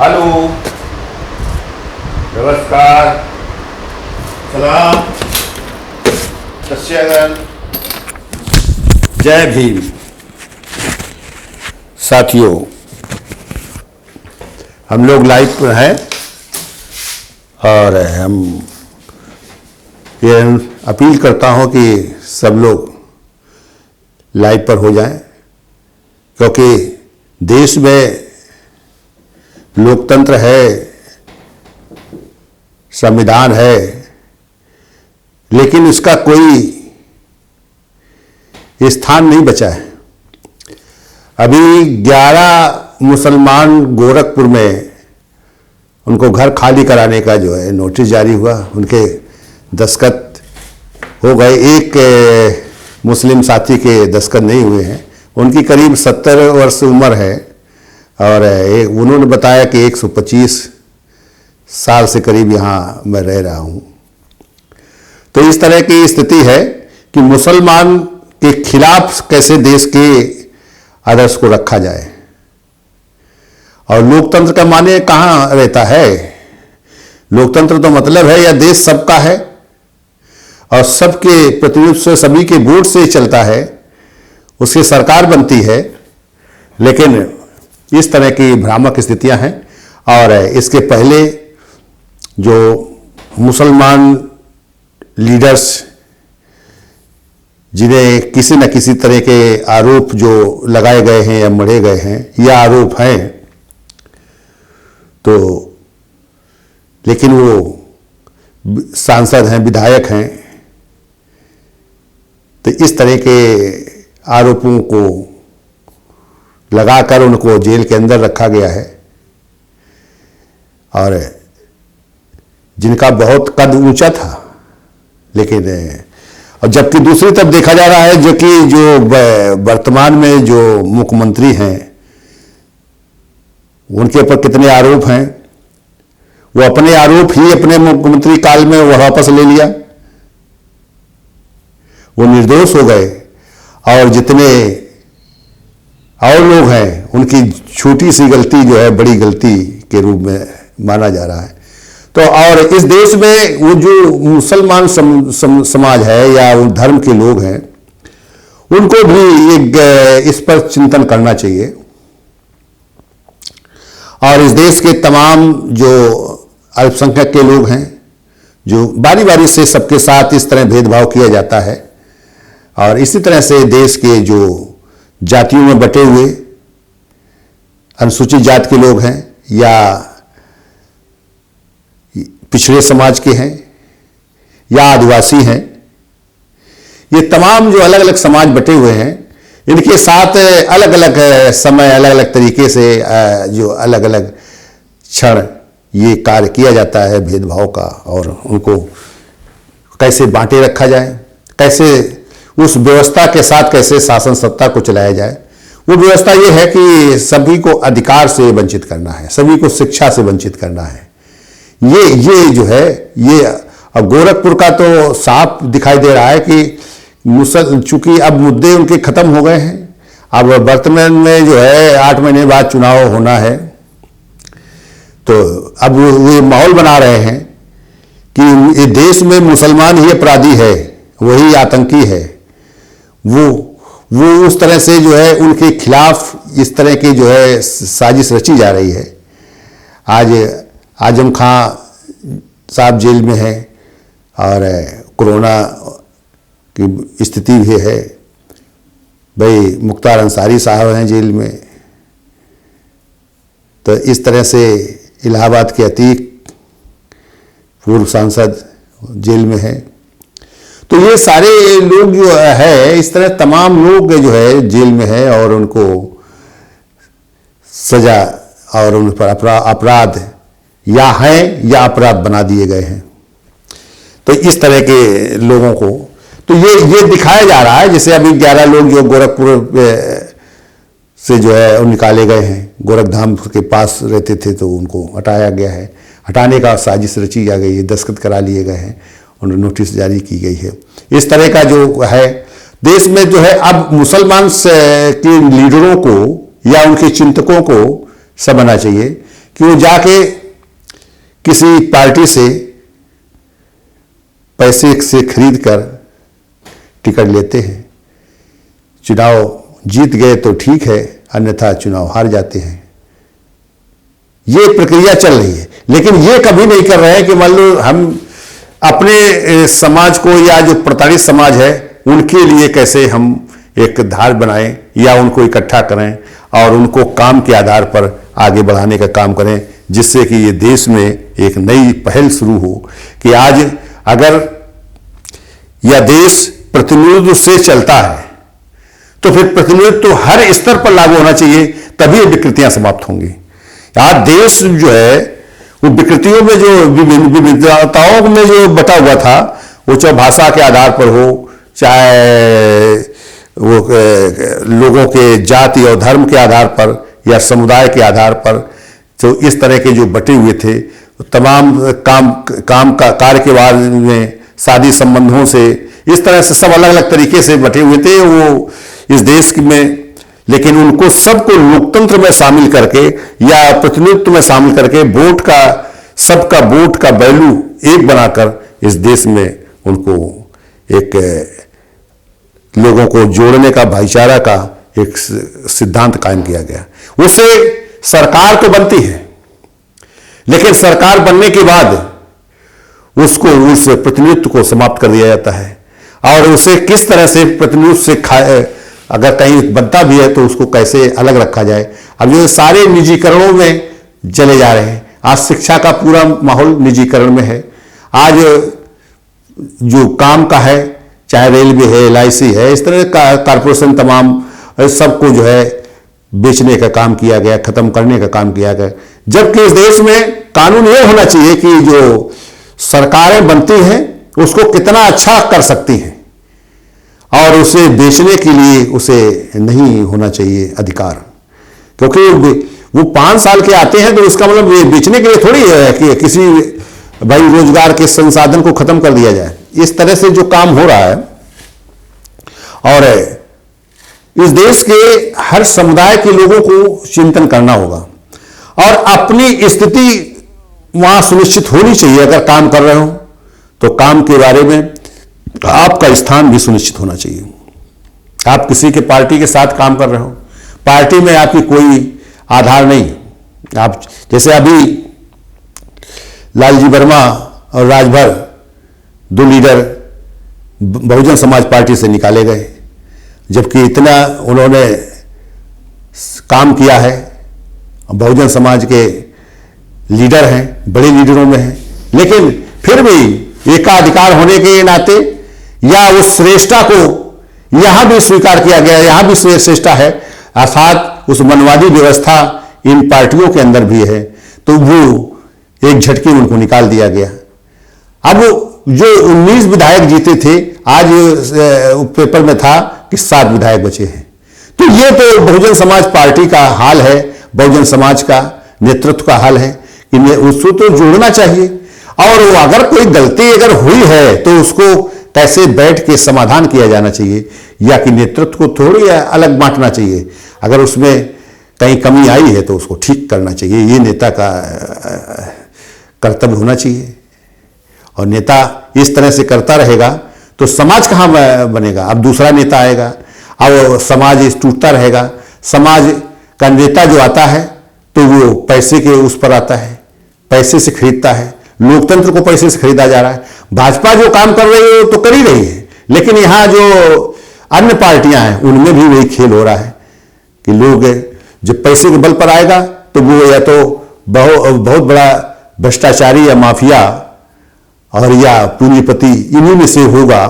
Hello, नमस्कार, सलाम, सत श्री अकाल, जय भीम। साथियों, हम लोग लाइव पर हैं और हम ये अपील करता हूं कि सब लोग लाइव पर हो जाएं, क्योंकि देश में लोकतंत्र है, संविधान है, लेकिन इसका कोई स्थान नहीं बचा है। अभी 11 मुसलमान गोरखपुर में उनको घर खाली कराने का जो है नोटिस जारी हुआ, उनके दस्तखत हो गए। एक मुस्लिम साथी के दस्तखत नहीं हुए हैं। उनकी करीब 70 वर्ष उम्र है और उन्होंने बताया कि 125 साल से करीब यहाँ मैं रह रहा हूँ। तो इस तरह की स्थिति है कि मुसलमान के खिलाफ कैसे देश के आदर्श को रखा जाए। और लोकतंत्र का माने कहाँ रहता है? लोकतंत्र तो मतलब है यह देश सबका है और सबके प्रतिनिधित्व से, सभी के वोट से चलता है, उसकी सरकार बनती है। लेकिन इस तरह की भ्रामक स्थितियां हैं और इसके पहले जो मुसलमान लीडर्स जिन्हें किसी न किसी तरह के आरोप जो लगाए गए हैं या मढ़े गए हैं या आरोप हैं, तो लेकिन वो सांसद हैं, विधायक हैं, तो इस तरह के आरोपों को लगाकर उनको जेल के अंदर रखा गया है। और जिनका बहुत कद ऊंचा था, लेकिन और जबकि दूसरी तरफ देखा जा रहा है जो वर्तमान में जो मुख्यमंत्री हैं उनके ऊपर कितने आरोप हैं। वो अपने आरोप ही अपने मुख्यमंत्री काल में वो वापस ले लिया, वो निर्दोष हो गए। और जितने और लोग हैं उनकी छोटी सी गलती जो है बड़ी गलती के रूप में माना जा रहा है। तो और इस देश में वो जो मुसलमान समाज है या वो धर्म के लोग हैं, उनको भी एक इस पर चिंतन करना चाहिए। और इस देश के तमाम जो अल्पसंख्यक के लोग हैं, जो बारी बारी से सबके साथ इस तरह भेदभाव किया जाता है, और इसी तरह से देश के जो जातियों में बटे हुए अनुसूचित जाति के लोग हैं या पिछड़े समाज के हैं या आदिवासी हैं, ये तमाम जो अलग अलग समाज बटे हुए हैं, इनके साथ अलग अलग समय अलग अलग तरीके से जो अलग अलग क्षण ये कार्य किया जाता है भेदभाव का। और उनको कैसे बांटे रखा जाए, कैसे उस व्यवस्था के साथ कैसे शासन सत्ता को चलाया जाए। वो व्यवस्था ये है कि सभी को अधिकार से वंचित करना है, सभी को शिक्षा से वंचित करना है। ये जो है ये अब गोरखपुर का तो साफ दिखाई दे रहा है कि चूंकि अब मुद्दे उनके खत्म हो गए हैं। अब वर्तमान में जो है 8 महीने बाद चुनाव होना है, तो अब ये माहौल बना रहे हैं कि ये देश में मुसलमान ही अपराधी है, वही आतंकी है। वो उस तरह से जो है उनके खिलाफ इस तरह की जो है साजिश रची जा रही है। आज आजम खां साहब जेल में है और कोरोना की स्थिति भी है। भाई मुख्तार अंसारी साहब हैं जेल में। तो इस तरह से इलाहाबाद के अतीक पूर्व सांसद जेल में है। तो ये सारे लोग जो है, इस तरह तमाम लोग जो है जेल में है और उनको सजा और उन पर अपराध या हैं या अपराध बना दिए गए हैं। तो इस तरह के लोगों को तो ये दिखाया जा रहा है। जैसे अभी 11 लोग जो गोरखपुर से जो है वो निकाले गए हैं, गोरखधाम के पास रहते थे तो उनको हटाया गया है। हटाने का साजिश रची जा गई है, दस्तखत करा लिए गए हैं और नोटिस जारी की गई है। इस तरह का जो है देश में जो है अब मुसलमान के लीडरों को या उनके चिंतकों को समझना चाहिए कि वो जाके किसी पार्टी से पैसे से खरीद कर टिकट लेते हैं। चुनाव जीत गए तो ठीक है, अन्यथा चुनाव हार जाते हैं। ये प्रक्रिया चल रही है, लेकिन ये कभी नहीं कर रहे हैं कि मान लो हम अपने समाज को या जो प्रताड़ित समाज है उनके लिए कैसे हम एक धार बनाएं या उनको इकट्ठा करें और उनको काम के आधार पर आगे बढ़ाने का काम करें, जिससे कि ये देश में एक नई पहल शुरू हो कि आज अगर यह देश प्रतिनिधित्व से चलता है तो फिर प्रतिनिधित्व तो हर स्तर पर लागू होना चाहिए, तभी ये विकृतियां समाप्त होंगी। आज देश जो है वो विकृतियों में जो विविधताओं में जो बटा हुआ था, वो चाहे भाषा के आधार पर हो, चाहे वो लोगों के जाति और धर्म के आधार पर या समुदाय के आधार पर, तो इस तरह के जो बटे हुए थे तमाम काम का कार्य के बाद में शादी संबंधों से, इस तरह से सब अलग अलग तरीके से बटे हुए थे वो इस देश में। लेकिन उनको सबको लोकतंत्र में शामिल करके या प्रतिनिधित्व में शामिल करके वोट का, सबका वोट का वैल्यू एक बनाकर इस देश में उनको एक लोगों को जोड़ने का, भाईचारा का एक सिद्धांत कायम किया गया। उससे सरकार तो बनती है, लेकिन सरकार बनने के बाद उसको उस प्रतिनिधित्व को समाप्त कर दिया जाता है और उसे किस तरह से प्रतिनिधित्व से अगर कहीं बनता भी है तो उसको कैसे अलग रखा जाए। अब ये सारे निजीकरणों में चले जा रहे हैं। आज शिक्षा का पूरा माहौल निजीकरण में है। आज जो काम का है, चाहे रेलवे है, LIC है, इस तरह का कारपोरेशन तमाम सबको जो है बेचने का काम किया गया, खत्म करने का काम किया गया। जबकि इस देश में कानून ये होना चाहिए कि जो सरकारें बनती हैं उसको कितना अच्छा कर सकती हैं और उसे बेचने के लिए उसे नहीं होना चाहिए अधिकार, क्योंकि वो 5 साल के आते हैं तो इसका मतलब ये बेचने के लिए थोड़ी है कि किसी भाई रोजगार के संसाधन को खत्म कर दिया जाए। इस तरह से जो काम हो रहा है और इस देश के हर समुदाय के लोगों को चिंतन करना होगा और अपनी स्थिति वहां सुनिश्चित होनी चाहिए। अगर काम कर रहे हो तो काम के बारे में आपका स्थान भी सुनिश्चित होना चाहिए। आप किसी के पार्टी के साथ काम कर रहे हो, पार्टी में आपकी कोई आधार नहीं। आप जैसे अभी लालजी वर्मा और राजभर 2 लीडर बहुजन समाज पार्टी से निकाले गए, जबकि इतना उन्होंने काम किया है, बहुजन समाज के लीडर हैं, बड़े लीडरों में हैं, लेकिन फिर भी एकाधिकार होने के नाते या उस श्रेष्ठता को यहां भी स्वीकार किया गया, यहां भी श्रेष्ठता है, अर्थात उस मनवादी व्यवस्था इन पार्टियों के अंदर भी है, तो वो एक झटके उनको निकाल दिया गया। अब जो 19 विधायक जीते थे, आज पेपर में था कि 7 विधायक बचे हैं। तो ये तो बहुजन समाज पार्टी का हाल है, बहुजन समाज का नेतृत्व का हाल है कि उसको तो जोड़ना चाहिए और अगर कोई गलती अगर हुई है तो उसको कैसे बैठ के समाधान किया जाना चाहिए, या कि नेतृत्व को थोड़ी अलग बांटना चाहिए। अगर उसमें कहीं कमी आई है तो उसको ठीक करना चाहिए, ये नेता का कर्तव्य होना चाहिए। और नेता इस तरह से करता रहेगा तो समाज कहाँ बनेगा। अब दूसरा नेता आएगा, अब समाज टूटता रहेगा। समाज का नेता जो आता है तो वो पैसे के उस पर आता है, पैसे से खरीदता है, लोकतंत्र को पैसे से खरीदा जा रहा है। भाजपा जो काम कर रही है तो कर ही रही है, लेकिन यहां जो अन्य पार्टियां हैं उनमें भी वही खेल हो रहा है कि लोग जब पैसे के बल पर आएगा तो वो या तो बहुत बड़ा भ्रष्टाचारी या माफिया और या पूंजीपति इन्हीं में से होगा।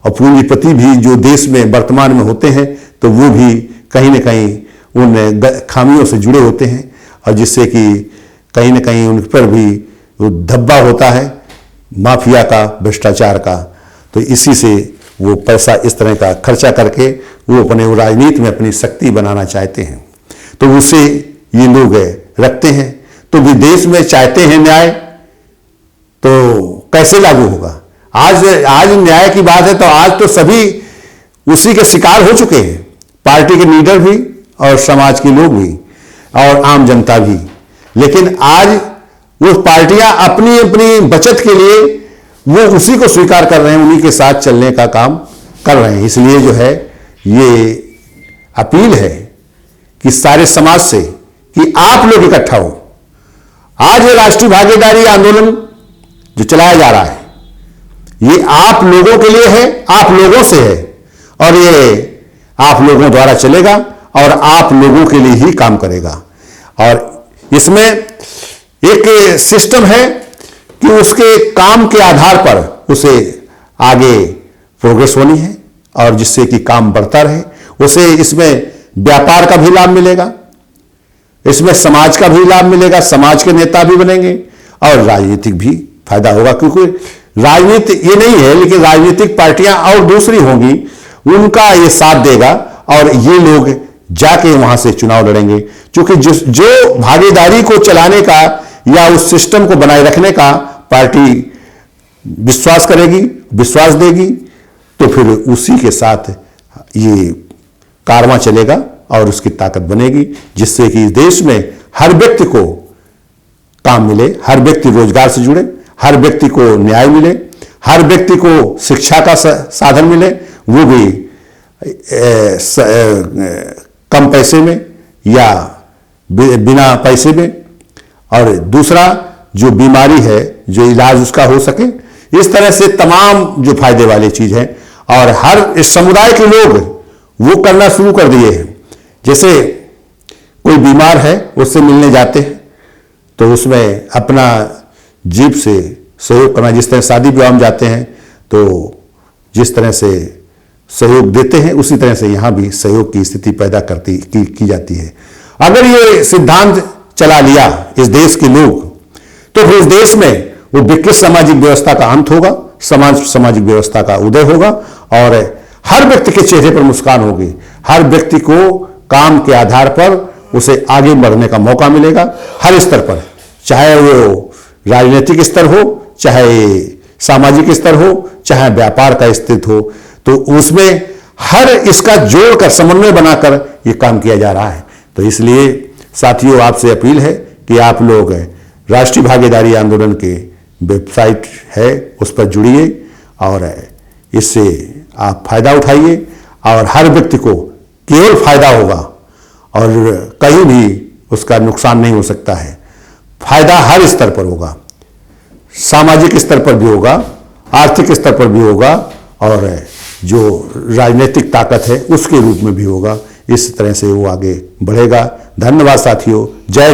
और पूंजीपति भी जो देश में वर्तमान में होते हैं तो वो भी कहीं ना कहीं उन खामियों से जुड़े होते हैं और जिससे कि कहीं ना कहीं उन पर भी धब्बा होता है माफिया का, भ्रष्टाचार का। तो इसी से वो पैसा इस तरह का खर्चा करके वो अपने राजनीति में अपनी शक्ति बनाना चाहते हैं, तो उसे ये लोग रखते हैं। तो विदेश में चाहते हैं न्याय, तो कैसे लागू होगा। आज न्याय की बात है तो आज तो सभी उसी के शिकार हो चुके हैं, पार्टी के लीडर भी और समाज के लोग भी और आम जनता भी। लेकिन आज वो पार्टियां अपनी अपनी बचत के लिए वो उसी को स्वीकार कर रहे हैं, उन्हीं के साथ चलने का काम कर रहे हैं। इसलिए जो है ये अपील है कि सारे समाज से कि आप लोग इकट्ठा हो। आज ये राष्ट्रीय भागीदारी आंदोलन जो चलाया जा रहा है ये आप लोगों के लिए है, आप लोगों से है, और ये आप लोगों द्वारा चलेगा और आप लोगों के लिए ही काम करेगा। और इसमें एक सिस्टम है कि उसके काम के आधार पर उसे आगे प्रोग्रेस होनी है और जिससे कि काम बढ़ता रहे। उसे इसमें व्यापार का भी लाभ मिलेगा, इसमें समाज का भी लाभ मिलेगा, समाज के नेता भी बनेंगे और राजनीतिक भी फायदा होगा। क्योंकि राजनीति ये नहीं है, लेकिन राजनीतिक पार्टियां और दूसरी होंगी, उनका ये साथ देगा और ये लोग जाके वहां से चुनाव लड़ेंगे। क्योंकि जो भागीदारी को चलाने का या उस सिस्टम को बनाए रखने का पार्टी विश्वास करेगी, विश्वास देगी, तो फिर उसी के साथ ये कारवां चलेगा और उसकी ताकत बनेगी, जिससे कि देश में हर व्यक्ति को काम मिले, हर व्यक्ति रोजगार से जुड़े, हर व्यक्ति को न्याय मिले, हर व्यक्ति को शिक्षा का साधन मिले, वो भी कम पैसे में या बिना पैसे में। और दूसरा जो बीमारी है, जो इलाज उसका हो सके, इस तरह से तमाम जो फायदे वाली चीज है। और हर इस समुदाय के लोग वो करना शुरू कर दिए हैं। जैसे कोई बीमार है, उससे मिलने जाते हैं तो उसमें अपना जीभ से सहयोग करना, जिस तरह शादी विवाह में जाते हैं तो जिस तरह से सहयोग देते हैं, उसी तरह से यहां भी सहयोग की स्थिति पैदा की जाती है। अगर ये सिद्धांत चला लिया इस देश के लोग, तो फिर इस देश में वो विकृत सामाजिक व्यवस्था का अंत होगा, सामाजिक व्यवस्था का उदय होगा और हर व्यक्ति के चेहरे पर मुस्कान होगी। हर व्यक्ति को काम के आधार पर उसे आगे बढ़ने का मौका मिलेगा, हर स्तर पर, चाहे वो राजनीतिक स्तर हो, चाहे सामाजिक स्तर हो, चाहे व्यापार का स्तर हो। तो उसमें हर इसका जोड़कर, समन्वय बनाकर ये काम किया जा रहा है। तो इसलिए साथियों, आपसे अपील है कि आप लोग राष्ट्रीय भागीदारी आंदोलन के वेबसाइट है उस पर जुड़िए और इससे आप फायदा उठाइए और हर व्यक्ति को केवल फायदा होगा और कहीं भी उसका नुकसान नहीं हो सकता है। फायदा हर स्तर पर होगा, सामाजिक स्तर पर भी होगा, आर्थिक स्तर पर भी होगा और जो राजनीतिक ताकत है उसके रूप में भी होगा। इस तरह से वो आगे बढ़ेगा। धन्यवाद साथियों। जय